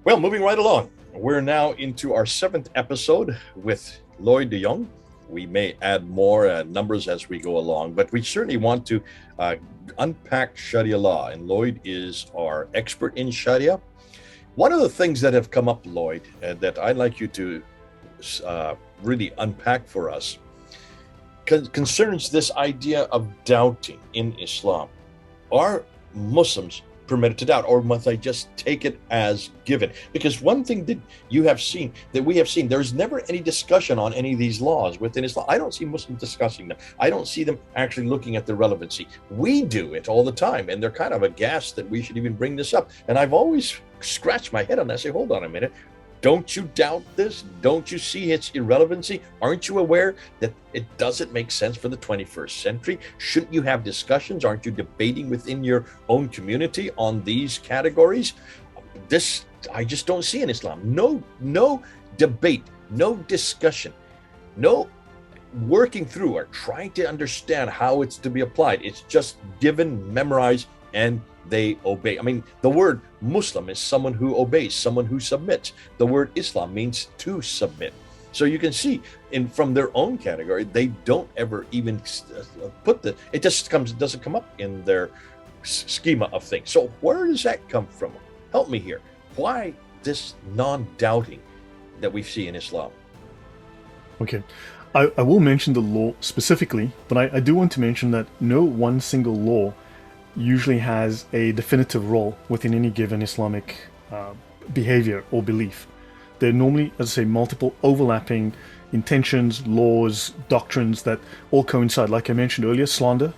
Well, moving right along, we're now into our seventh episode with Lloyd de Jong. We may add more numbers as we go along, but we certainly want to uh, unpack Sharia law. And Lloyd is our expert in Sharia. One of the things that have come up, Lloyd, that I'd like you to really unpack for us concerns this idea of doubting in Islam. Are Muslims permitted to doubt, or must I just take it as given? Because one thing that we have seen, there's never any discussion on any of these laws within Islam. I don't see Muslims discussing them. I don't see them actually looking at the relevancy. We do it all the time, and they're kind of aghast that we should even bring this up. And I've always scratched my head on that. Say, hold on a minute. Don't you doubt this? Don't you see its irrelevancy? Aren't you aware that it doesn't make sense for the 21st century? Shouldn't you have discussions? Aren't you debating within your own community on these categories? This, I just don't see in Islam. No debate, no discussion, no working through or trying to understand how it's to be applied. It's just given, memorized, and they obey. I mean, the word Muslim is someone who obeys, someone who submits. The word Islam means to submit. So you can see from their own category, they don't ever even put it just doesn't come up in their schema of things. So where does that come from? Help me here. Why this non-doubting that we see in Islam? Okay. I will mention the law specifically, but I do want to mention that no one single law usually has a definitive role within any given Islamic behavior or belief. There are normally, as I say, multiple overlapping intentions, laws, doctrines that all coincide. Like I mentioned earlier, slander,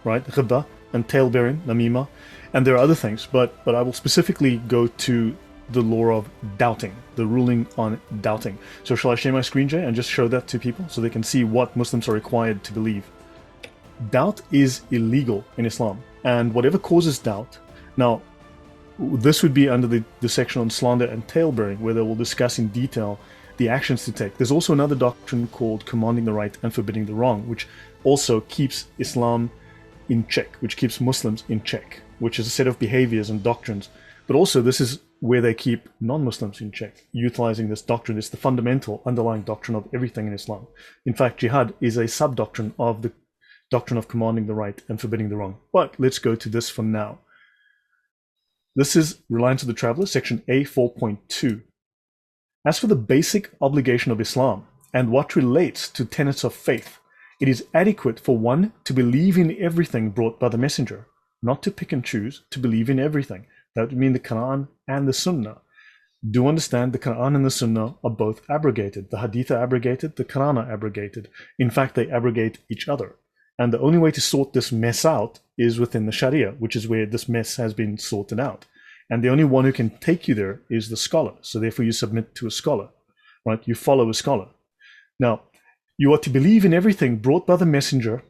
right, ghibba, and tale-bearing, namima, and there are other things, but I will specifically go to the law of doubting, the ruling on doubting. So shall I share my screen, Jay, and just show that to people so they can see what Muslims are required to believe? Doubt is illegal in Islam, and whatever causes doubt. Now, this would be under the section on slander and tale-bearing, where they will discuss in detail the actions to take. There's also another doctrine called commanding the right and forbidding the wrong, which also keeps Islam in check, which keeps Muslims in check, which is a set of behaviors and doctrines. But also this is where they keep non-Muslims in check, utilizing this doctrine. It's the fundamental underlying doctrine of everything in Islam. In fact, jihad is a sub-doctrine of the doctrine of commanding the right and forbidding the wrong. But let's go to this for now. This is Reliance of the Traveler, section A 4.2. As for the basic obligation of Islam and what relates to tenets of faith, it is adequate for one to believe in everything brought by the messenger, not to pick and choose, to believe in everything. That would mean the Qur'an and the Sunnah. Do understand the Qur'an and the Sunnah are both abrogated. The Hadith are abrogated, the Qur'an are abrogated. In fact, they abrogate each other. And the only way to sort this mess out is within the Shariah, which is where this mess has been sorted out. And the only one who can take you there is the scholar. So therefore you submit to a scholar, right? You follow a scholar. Now, you are to believe in everything brought by the messenger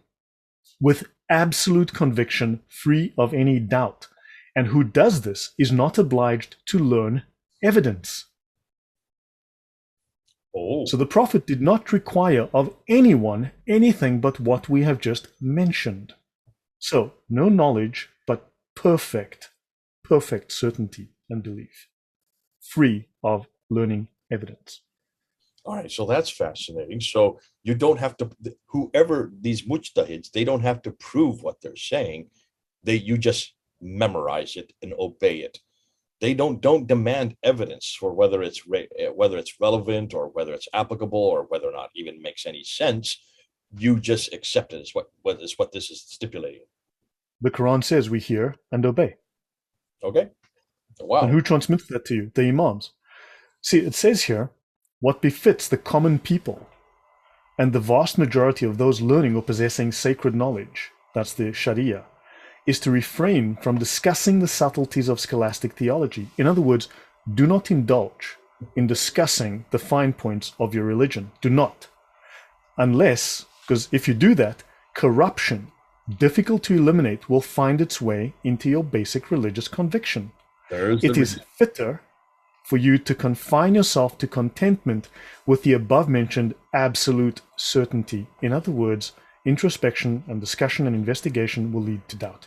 with absolute conviction, free of any doubt. And who does this is not obliged to learn evidence. Oh. So the Prophet did not require of anyone anything but what we have just mentioned. So no knowledge, but perfect certainty and belief, free of learning evidence. All right, so that's fascinating. So you don't have to, whoever these mujtahids, they don't have to prove what they're saying. You just memorize it and obey it. They don't demand evidence for whether it's relevant or whether it's applicable or whether or not even makes any sense. You just accept it as what this is stipulating. The Quran says we hear and obey. Okay. Wow. And who transmits that to you? The Imams. See, it says here, what befits the common people and the vast majority of those learning or possessing sacred knowledge, that's the Shariah, is to refrain from discussing the subtleties of scholastic theology. In other words, do not indulge in discussing the fine points of your religion. Do not. Unless, because if you do that, corruption, difficult to eliminate, will find its way into your basic religious conviction. It is fitter for you to confine yourself to contentment with the above-mentioned absolute certainty. In other words, introspection and discussion and investigation will lead to doubt.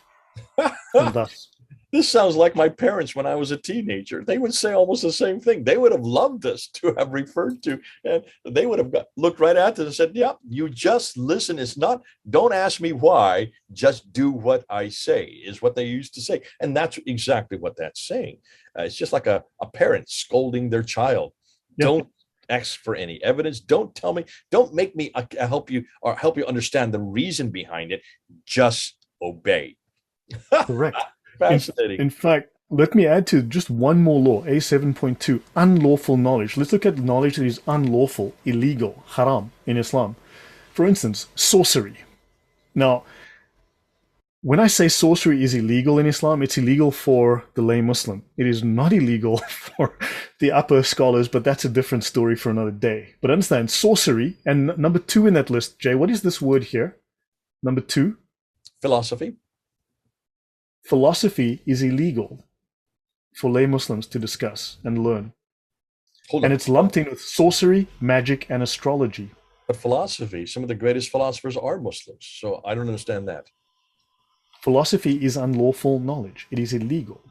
And thus, This sounds like my parents when I was a teenager. They would say almost the same thing. They would have loved us to have referred to, and they would have looked right at us and said, "Yeah, you just listen. It's not. Don't ask me why. Just do what I say." Is what they used to say, and that's exactly what that's saying. It's just like a parent scolding their child. Yeah, Don't ask for any evidence. Don't tell me. Don't make me help you or help you understand the reason behind it. Just obey. correct. In, Fascinating. in fact, let me add to just one more law, A7.2, unlawful knowledge. Let's look at knowledge that is unlawful, illegal, haram in Islam. For instance, sorcery. Now, when I say sorcery is illegal in Islam, it's illegal for the lay Muslim. It is not illegal for the upper scholars, but that's a different story for another day. But understand, sorcery, and number two in that list, Jay, what is this word here? Number two? Philosophy. Philosophy is illegal for lay Muslims to discuss and learn. Hold And on. it's lumped in with sorcery, magic, and astrology. But philosophy, some of the greatest philosophers are Muslims. So I don't understand that. Philosophy is unlawful knowledge. It is illegal.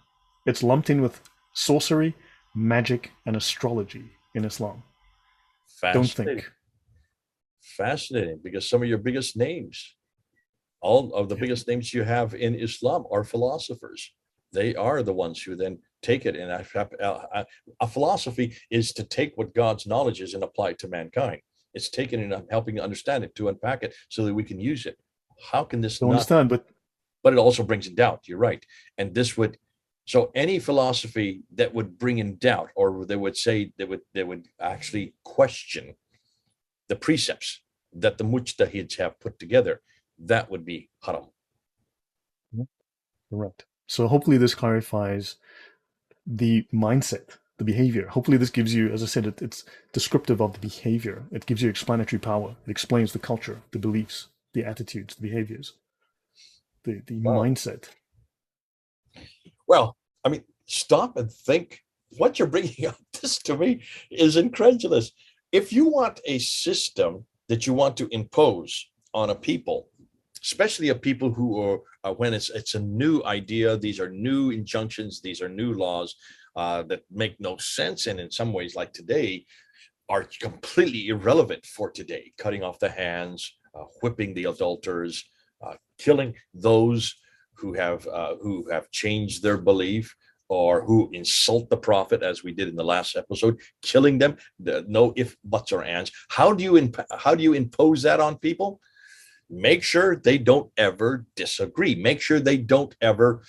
It's lumped in with sorcery, magic, and astrology in Islam. Don't Fascinating. think. Fascinating, because some of your biggest names, all of the biggest names you have in Islam are philosophers. They are the ones who then take it. And a philosophy is to take what God's knowledge is and apply it to mankind. It's taking it and helping to understand it, to unpack it so that we can use it. How can this Don't not? understand, But it also brings in doubt. You're right. And this would, so any philosophy that would bring in doubt, or they would say they would actually question the precepts that the Mujtahids have put together, that would be haram. correct. So hopefully this clarifies the mindset, the behavior. Hopefully this gives you, as I said, it's descriptive of the behavior. It gives you explanatory power. It explains the culture, the beliefs, the attitudes, the behaviors, the Wow. mindset. Well, I mean, stop and think. What you're bringing up, this to me is incredulous. If you want a system that you want to impose on a people, especially a people who are when it's a new idea, these are new injunctions, these are new laws that make no sense, and in some ways, like today, are completely irrelevant for today. Cutting off the hands, whipping the adulterers, killing those who have changed their belief or who insult the prophet, as we did in the last episode, killing them. No if, buts, or ands. How do you impose that on people? Make sure they don't ever disagree. Make sure they don't ever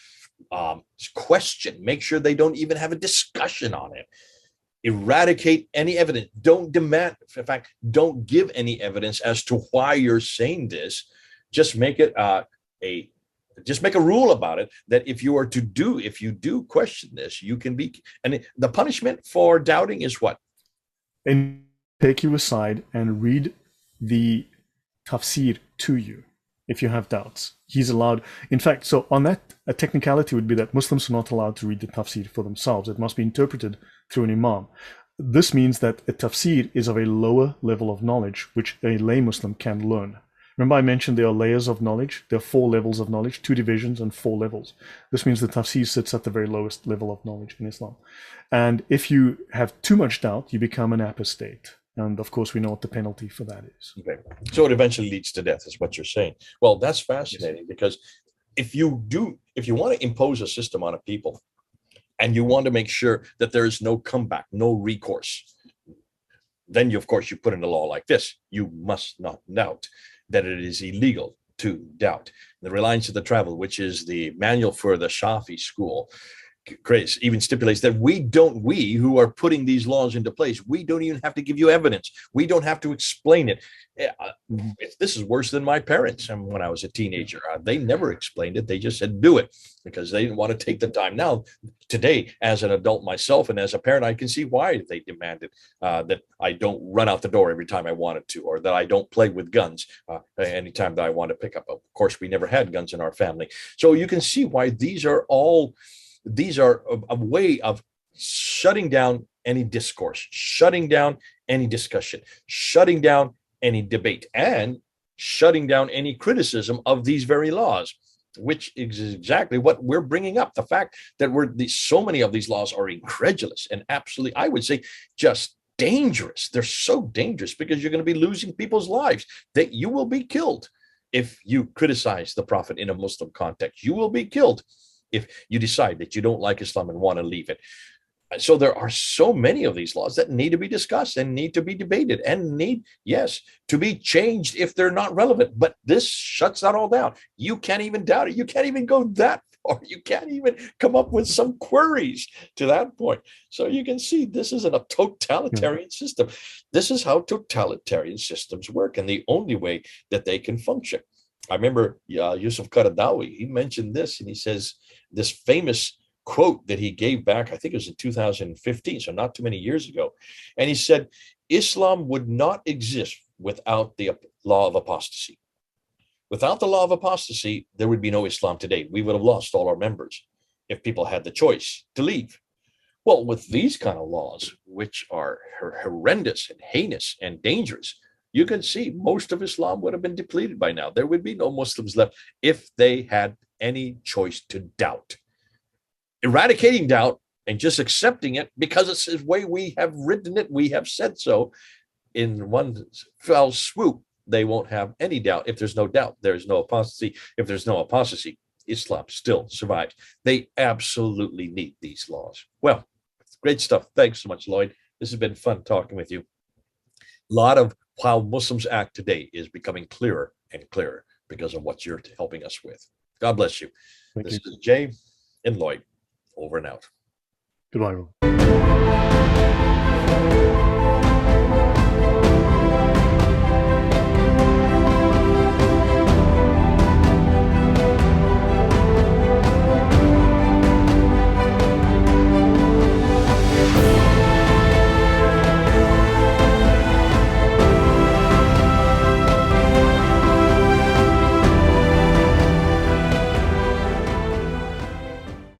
question. Make sure they don't even have a discussion on it. Eradicate any evidence. Don't demand, in fact, don't give any evidence as to why you're saying this. Just make it just make a rule about it, that if you do question this, you can be, and the punishment for doubting is what? And take you aside and read the tafsir to you if you have doubts. He's allowed, in fact, so on that, a technicality would be that Muslims are not allowed to read the tafsir for themselves. It must be interpreted through an imam. This means that a tafsir is of a lower level of knowledge, which a lay Muslim can learn. Remember I mentioned there are layers of knowledge. There are 4 levels of knowledge, 2 divisions and 4 levels. This means the tafsir sits at the very lowest level of knowledge in Islam. And if you have too much doubt, you become an apostate. And of course, we know what the penalty for that is. Okay. So it eventually leads to death, is what you're saying. Well, that's fascinating, because if you want to impose a system on a people and you want to make sure that there is no comeback, no recourse, then of course you put in a law like this. You must not doubt, that it is illegal to doubt. The Reliance of the Travel, which is the manual for the Shaafi school, even stipulates that we who are putting these laws into place, we don't even have to give you evidence. We don't have to explain it. This is worse than my parents. And when I was a teenager, they never explained it. They just said, do it, because they didn't want to take the time. Now, today, as an adult myself and as a parent, I can see why they demanded that I don't run out the door every time I wanted to, or that I don't play with guns anytime that I want to pick up. Of course, we never had guns in our family. So you can see why these are a way of shutting down any discourse, shutting down any discussion, shutting down any debate, and shutting down any criticism of these very laws. which is exactly what we're bringing up. The fact that so many of these laws are incredulous and absolutely, I would say, just dangerous. They're so dangerous because you're going to be losing people's lives, that you will be killed if you criticize the Prophet in a Muslim context. You will be killed if you decide that you don't like Islam and want to leave it. So there are so many of these laws that need to be discussed and need to be debated and need, yes, to be changed if they're not relevant. But this shuts that all down. You can't even doubt it. You can't even go that far. You can't even come up with some queries to that point. So you can see this isn't a totalitarian system. This is how totalitarian systems work, and the only way that they can function. I remember Yusuf Qaradawi, he mentioned this, and he says this famous quote that he gave back, I think it was in 2015, so not too many years ago. And he said, Islam would not exist without the law of apostasy. Without the law of apostasy, there would be no Islam today. We would have lost all our members if people had the choice to leave. Well, with these kind of laws, which are horrendous and heinous and dangerous, you can see most of Islam would have been depleted by now. There would be no Muslims left if they had any choice to doubt. Eradicating doubt and just accepting it because it's the way we have written it, we have said so, in one fell swoop, they won't have any doubt. If there's no doubt, there's no apostasy. If there's no apostasy, Islam still survives. They absolutely need these laws. Well, great stuff. Thanks so much, Lloyd. This has been fun talking with you. A lot of how Muslims act today is becoming clearer and clearer because of what you're helping us with. God bless you. This is Jay and Lloyd. Over and out. Goodbye, everyone.